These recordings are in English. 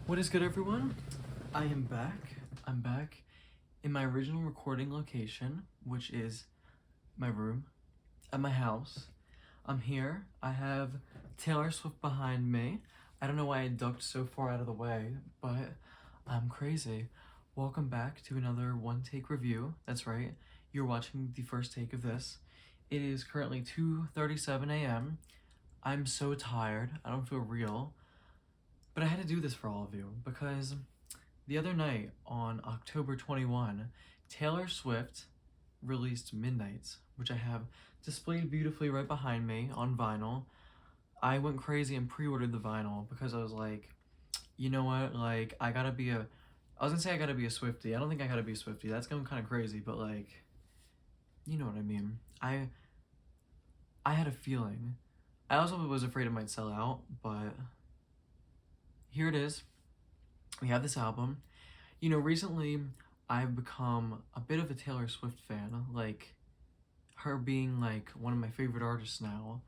What is good, everyone? I am back. I'm back in my original recording location, which is my room at my house. I'm here. I have Taylor Swift behind me. I don't know why I ducked so far out of the way, but I'm crazy. Welcome back to another one take review. That's right. You're watching the first take of this. It is currently 2:37 a.m. I'm so tired. I don't feel real. But I had to do this for all of you because the other night on October 21, Taylor Swift released Midnights, which I have displayed beautifully right behind me on vinyl. I went crazy and pre-ordered the vinyl because I was like, you know what, like I gotta be a I was gonna say I gotta be a Swiftie. I don't think I gotta be a Swiftie. That's going kind of crazy, but like, you know what I mean. I had a feeling. I also was afraid it might sell out, but here it is. We have this album. You know, recently I've become a bit of a Taylor Swift fan, like her being like one of my favorite artists now,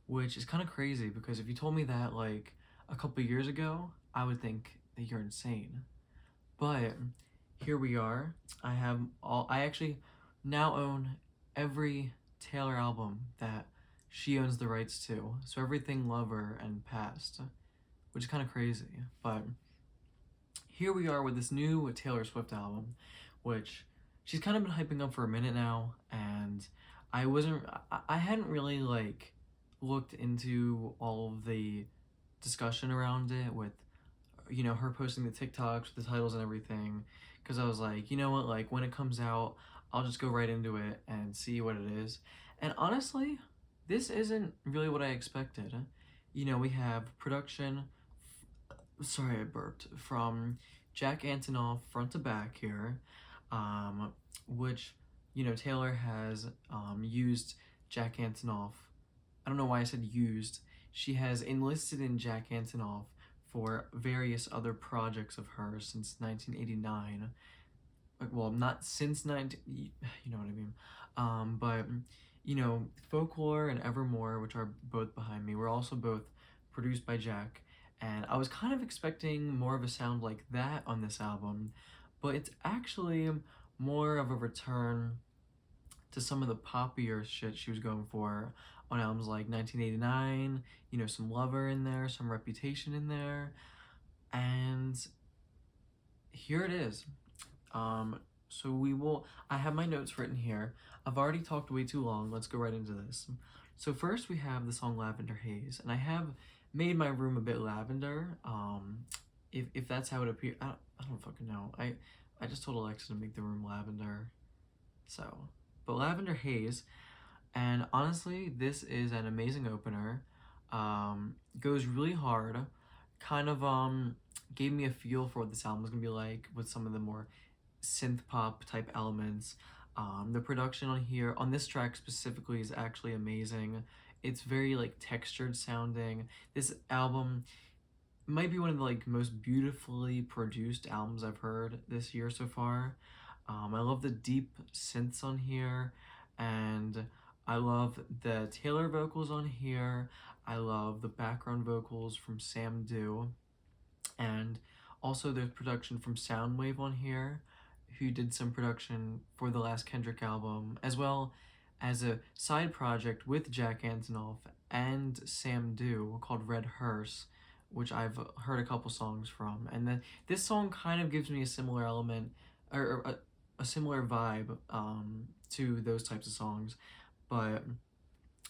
which is kind of crazy because if you told me that like a couple years ago, I would think that you're insane. But here we are. I actually now own every Taylor album that she owns the rights to. So everything Lover and Past, which is kind of crazy. But here we are with this new Taylor Swift album, which she's kind of been hyping up for a minute now, and I hadn't really like looked into all of the discussion around it with, you know, her posting the TikToks with the titles and everything, because I was like, you know what, like when it comes out, I'll just go right into it and see what it is. And honestly, this isn't really what I expected. You know, we have production, sorry I burped, from Jack Antonoff front to back here, which, you know, Taylor has used Jack Antonoff. I don't know why I said used. She has enlisted in Jack Antonoff for various other projects of hers since 1989. Well, not since 19, you know what I mean. But, you know, Folklore and Evermore, which are both behind me, were also both produced by Jack. And I was kind of expecting more of a sound like that on this album, but it's actually more of a return to some of the poppier shit she was going for on albums like 1989, you know, some Lover in there, some Reputation in there, and here it is. I have my notes written here. I've already talked way too long. Let's go right into this. So first we have the song Lavender Haze, and I have made my room a bit lavender. If that's how it appears, I don't fucking know. I just told Alexa to make the room lavender. So, but Lavender Haze, and honestly, this is an amazing opener. Goes really hard. Kind of gave me a feel for what this album was gonna be like with some of the more synth pop type elements. The production on here, on this track specifically, is actually amazing. It's very like textured sounding. This album might be one of the like most beautifully produced albums I've heard this year so far. I love the deep synths on here, and I love the Taylor vocals on here. I love the background vocals from Sam Dew, and also there's production from Soundwave on here, who did some production for the last Kendrick album, as well as a side project with Jack Antonoff and Sam Dew called Red Hearse, which I've heard a couple songs from. And then this song kind of gives me a similar element, or a similar vibe to those types of songs. But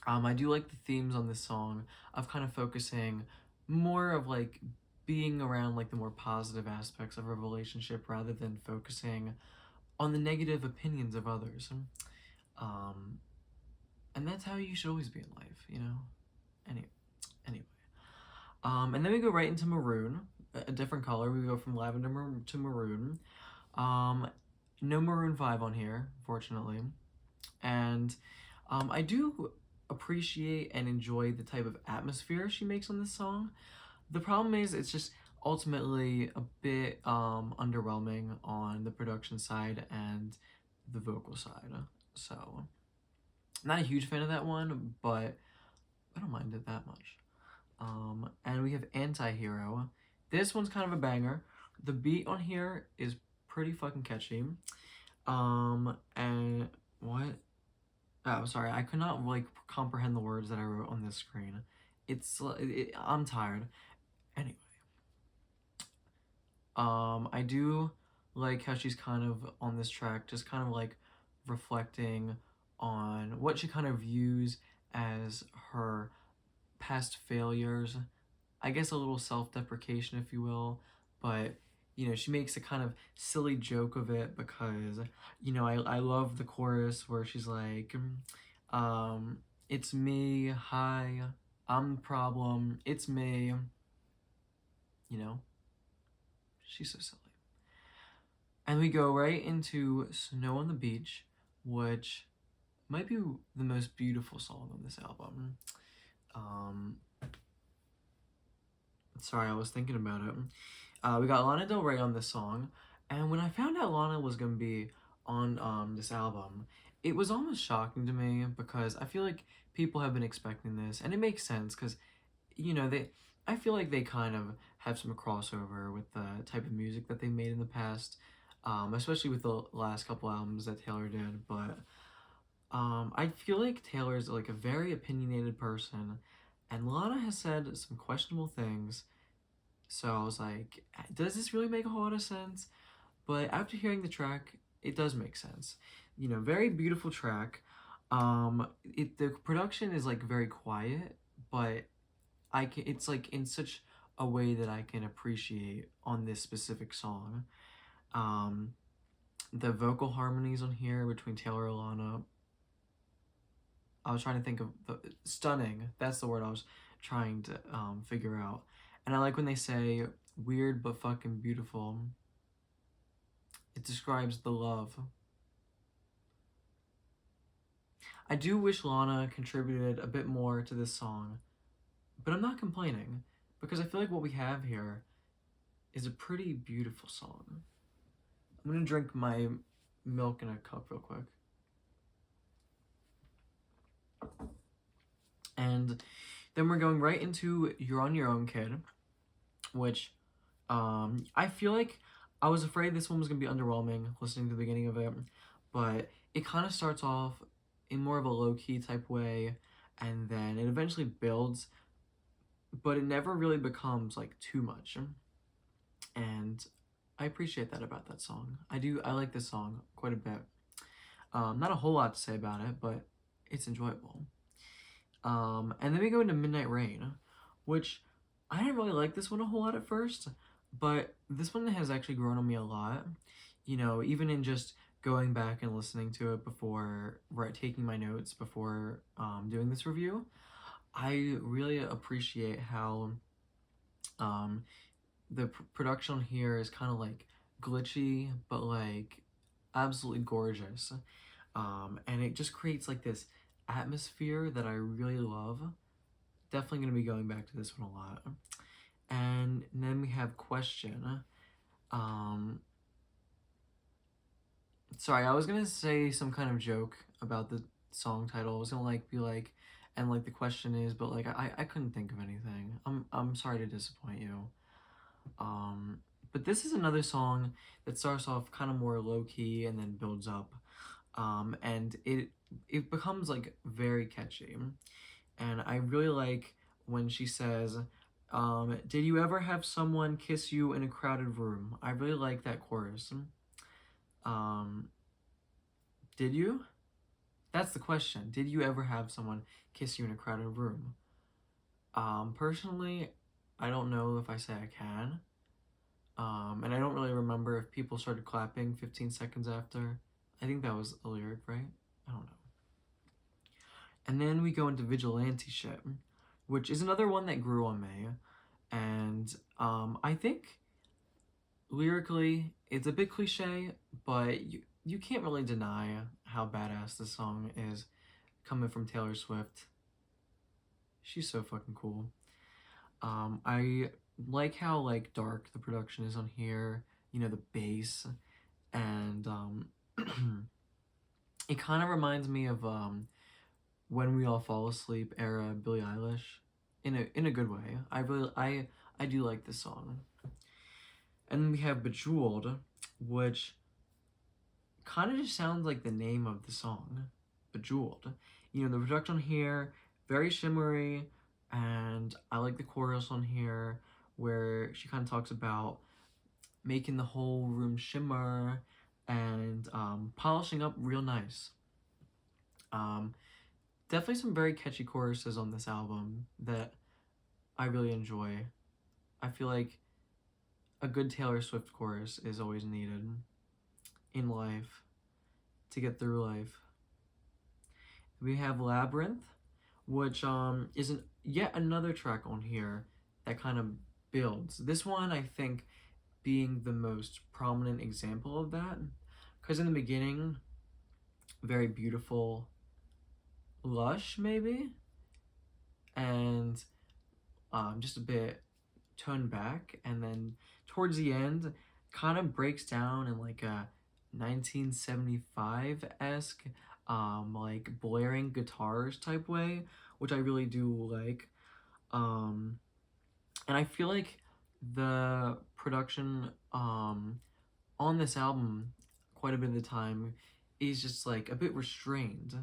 I do like the themes on this song of kind of focusing more of like being around like the more positive aspects of a relationship rather than focusing on the negative opinions of others. And that's how you should always be in life, you know? Anyway. And then we go right into maroon, a different color. We go from lavender to maroon. No Maroon 5 on here, fortunately. And I do appreciate and enjoy the type of atmosphere she makes on this song. The problem is it's just ultimately a bit underwhelming on the production side and the vocal side. So, not a huge fan of that one, but I don't mind it that much. And we have Anti-Hero. This one's kind of a banger. The beat on here is pretty fucking catchy. And what? Oh, sorry, I could not like comprehend the words that I wrote on this screen. I'm tired. Anyway, I do like how she's kind of on this track, just kind of like reflecting on what she kind of views as her past failures. I guess a little self-deprecation, if you will, but she makes a kind of silly joke of it because, I love the chorus where she's like, it's me, hi, I'm the problem, it's me, she's so silly. And we go right into Snow on the Beach, which might be the most beautiful song on this album. Sorry, I was thinking about it. We got Lana Del Rey on this song, and when I found out Lana was gonna be on this album, it was almost shocking to me because I feel like people have been expecting this, and it makes sense because I feel like they kind of have some crossover with the type of music that they made in the past, especially with the last couple albums that Taylor did. But I feel like Taylor's like a very opinionated person, and Lana has said some questionable things. So I was like, does this really make a whole lot of sense? But after hearing the track, it does make sense. Very beautiful track. The production is like very quiet, but it's like in such a way that I can appreciate on this specific song. The vocal harmonies on here between Taylor and Lana, I was trying to think of stunning. That's the word I was trying to figure out. And I like when they say weird but fucking beautiful. It describes the love. I do wish Lana contributed a bit more to this song, but I'm not complaining because I feel like what we have here is a pretty beautiful song. I'm gonna drink my milk in a cup real quick. And then we're going right into You're on Your Own, Kid, which I feel like I was afraid this one was going to be underwhelming listening to the beginning of it, but it kind of starts off in more of a low-key type way, and then it eventually builds, but it never really becomes like too much. And I appreciate that about that song. I like this song quite a bit. Not a whole lot to say about it, but it's enjoyable. And then we go into Midnight Rain, which I didn't really like this one a whole lot at first, but this one has actually grown on me a lot. Even in just going back and listening to it before, taking my notes before doing this review, I really appreciate how the production here is kind of like glitchy, but like absolutely gorgeous. And it just creates like this atmosphere that I really love. Definitely going to be going back to this one a lot. And then we have Question. Sorry, I was going to say some kind of joke about the song title. I was going to be like, and like the question is, but like I couldn't think of anything. I'm sorry to disappoint you. But this is another song that starts off kind of more low-key and then builds up. And it becomes like very catchy. And I really like when she says, did you ever have someone kiss you in a crowded room? I really like that chorus. Did you? That's the question. Did you ever have someone kiss you in a crowded room? Personally, I don't know if I say I can. And I don't really remember if people started clapping 15 seconds after. I think that was a lyric, right? I don't know. And then we go into Vigilante shit, which is another one that grew on me. And I think lyrically, it's a bit cliche, but you can't really deny how badass this song is coming from Taylor Swift. She's so fucking cool. I like how like dark the production is on here, the bass, and it kind of reminds me of When We All Fall Asleep era Billie Eilish in a good way. I I do like this song. And then we have Bejeweled, which kind of just sounds like the name of the song, Bejeweled. You know, the production here, very shimmery, and I like the chorus on here where she kind of talks about making the whole room shimmer and polishing up real nice. Definitely some very catchy choruses on this album that I really enjoy. I feel like a good Taylor Swift chorus is always needed in life to get through life. We have Labyrinth, which isn't yet another track on here that kind of builds. This one, I think, being the most prominent example of that, because in the beginning, very beautiful, lush maybe, and just a bit toned back, and then towards the end, kind of breaks down in like a 1975-esque, like blaring guitars type way, which I really do like. And I feel like the production on this album quite a bit of the time is just like a bit restrained,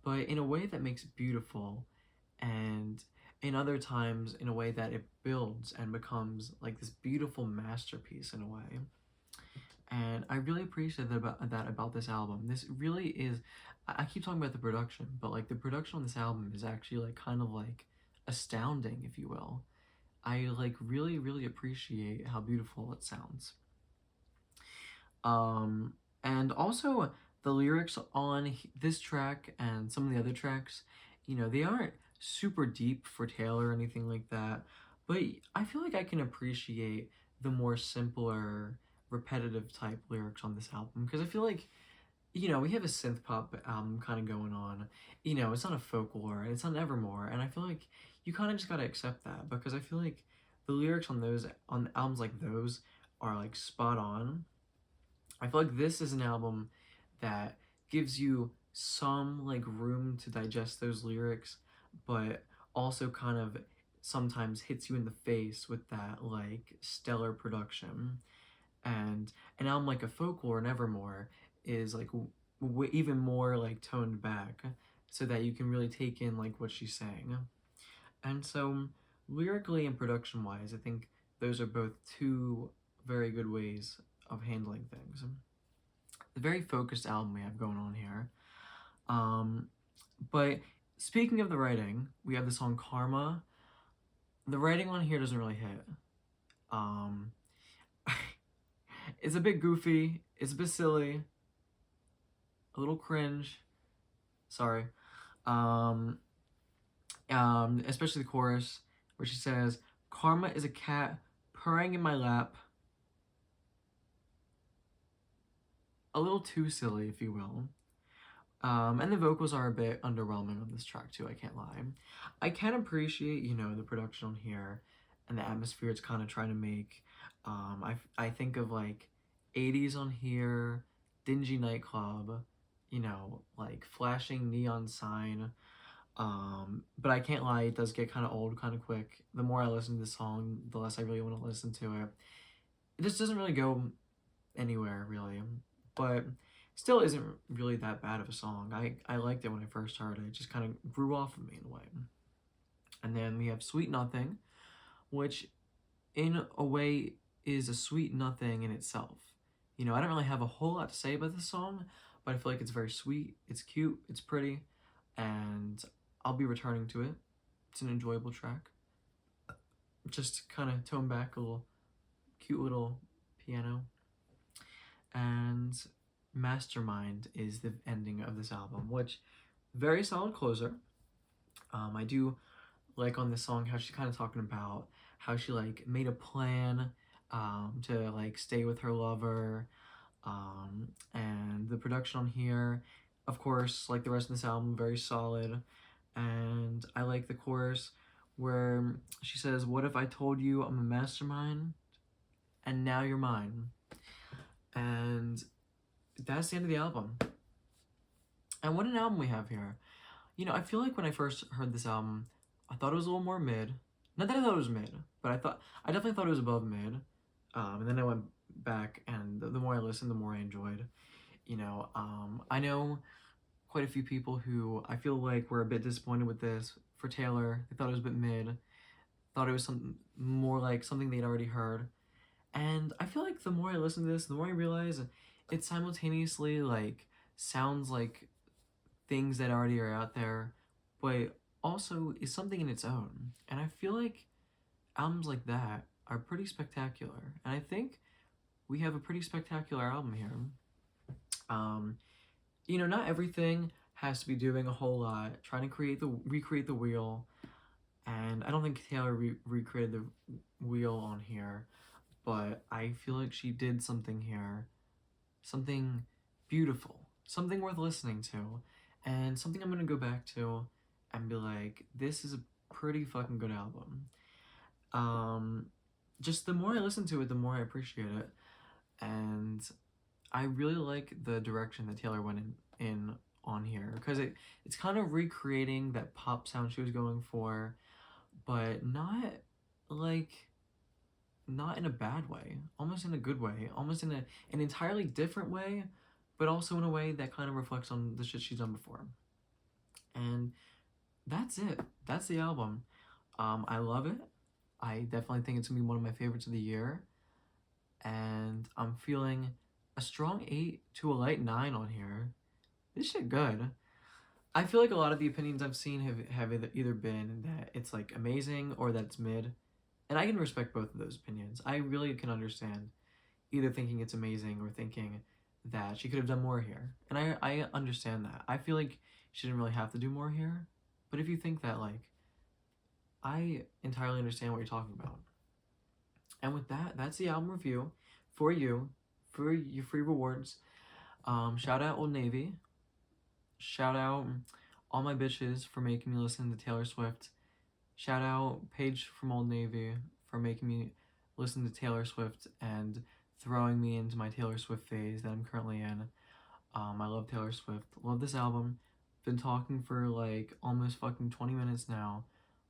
but in a way that makes it beautiful, and in other times in a way that it builds and becomes like this beautiful masterpiece in a way. And I really appreciate that about this album. This really is, I keep talking about the production, but like the production on this album is actually like kind of like astounding, if you will. I like really appreciate how beautiful it sounds. And also the lyrics on this track and some of the other tracks, you know, they aren't super deep for Taylor or anything like that, but I feel like I can appreciate the more simpler, repetitive type lyrics on this album, because I feel like, you know, we have a synth pop album kind of going on. You know, it's not a folklore, it's not Evermore, and I feel like you kind of just gotta accept that, because I feel like the lyrics on albums like those are like spot on. I feel like this is an album that gives you some like room to digest those lyrics, but also kind of sometimes hits you in the face with that like stellar production. And an album like a Folklore and Evermore is like even more like toned back, so that you can really take in like what she's saying. And so lyrically and production wise, I think those are both two very good ways of handling things. The very focused album we have going on here. But speaking of the writing, we have the song Karma. The writing on here doesn't really hit. It's a bit goofy, it's a bit silly, a little cringe. Sorry. Especially the chorus, where she says, "Karma is a cat purring in my lap." A little too silly, if you will. And the vocals are a bit underwhelming on this track too, I can't lie. I can appreciate, you know, the production on here and the atmosphere it's kind of trying to make. I think of like 80s on here, dingy nightclub, you know, like flashing neon sign. But I can't lie, it does get kind of old kind of quick. The more I listen to the song, the less I really want to listen to it. It just doesn't really go anywhere, really. But still isn't really that bad of a song. I liked it when I first heard it. It just kind of grew off of me in a way. And then we have Sweet Nothing, which in a way is a sweet nothing in itself. You know, I don't really have a whole lot to say about this song, but I feel like it's very sweet, it's cute, it's pretty, and I'll be returning to it. It's an enjoyable track. Just kind of tone back a little cute little piano. And Mastermind is the ending of this album, which very solid closer. I do like on this song how she's kind of talking about how she like made a plan to like stay with her lover, and the production on here, of course, like the rest of this album, very solid. And I like the chorus where she says, "What if I told you I'm a mastermind and now you're mine?" And that's the end of the album. And what an album we have here. You know, I feel like when I first heard this album, I thought it was a little more mid. Not that I thought it was mid, but I definitely thought it was above mid. And then I went back, and the more I listened, the more I enjoyed. I know quite a few people who I feel like were a bit disappointed with this. For Taylor, they thought it was a bit mid, thought it was something more like something they'd already heard. And I feel like the more I listen to this, the more I realize it simultaneously like sounds like things that already are out there, but also is something in its own. And I feel like albums like that are pretty spectacular. And I think we have a pretty spectacular album here. Um, not everything has to be doing a whole lot, trying to recreate the wheel. And I don't think Taylor recreated the wheel on here, but I feel like she did something here, something beautiful, something worth listening to, and something I'm gonna go back to and be like, this is a pretty fucking good album. Um, just the more I listen to it, the more I appreciate it, and I really like the direction that Taylor went in on here because it's kind of recreating that pop sound she was going for, but like not in a bad way, almost in a good way, almost in an entirely different way, but also in a way that kind of reflects on the shit she's done before. And that's it. That's the album. I love it. I definitely think it's gonna be one of my favorites of the year. And I'm feeling a strong 8 to a light 9 on here. This shit good. I feel like a lot of the opinions I've seen have either been that it's like amazing or that it's mid. And I can respect both of those opinions. I really can understand either thinking it's amazing or thinking that she could have done more here. And I understand that. I feel like she didn't really have to do more here. But if you think that, like, I entirely understand what you're talking about. And with that, that's the album review for you, for your free rewards. Shout out Old Navy. Shout out all my bitches for making me listen to Taylor Swift. Shout out Paige from Old Navy for making me listen to Taylor Swift and throwing me into my Taylor Swift phase that I'm currently in. I love Taylor Swift. Love this album. Been talking for like almost fucking 20 minutes now.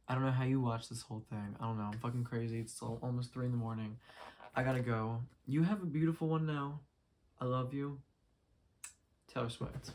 I don't know how you watch this whole thing. I don't know. I'm fucking crazy. It's still almost 3 in the morning. I gotta go. You have a beautiful one now. I love you. Taylor Swift.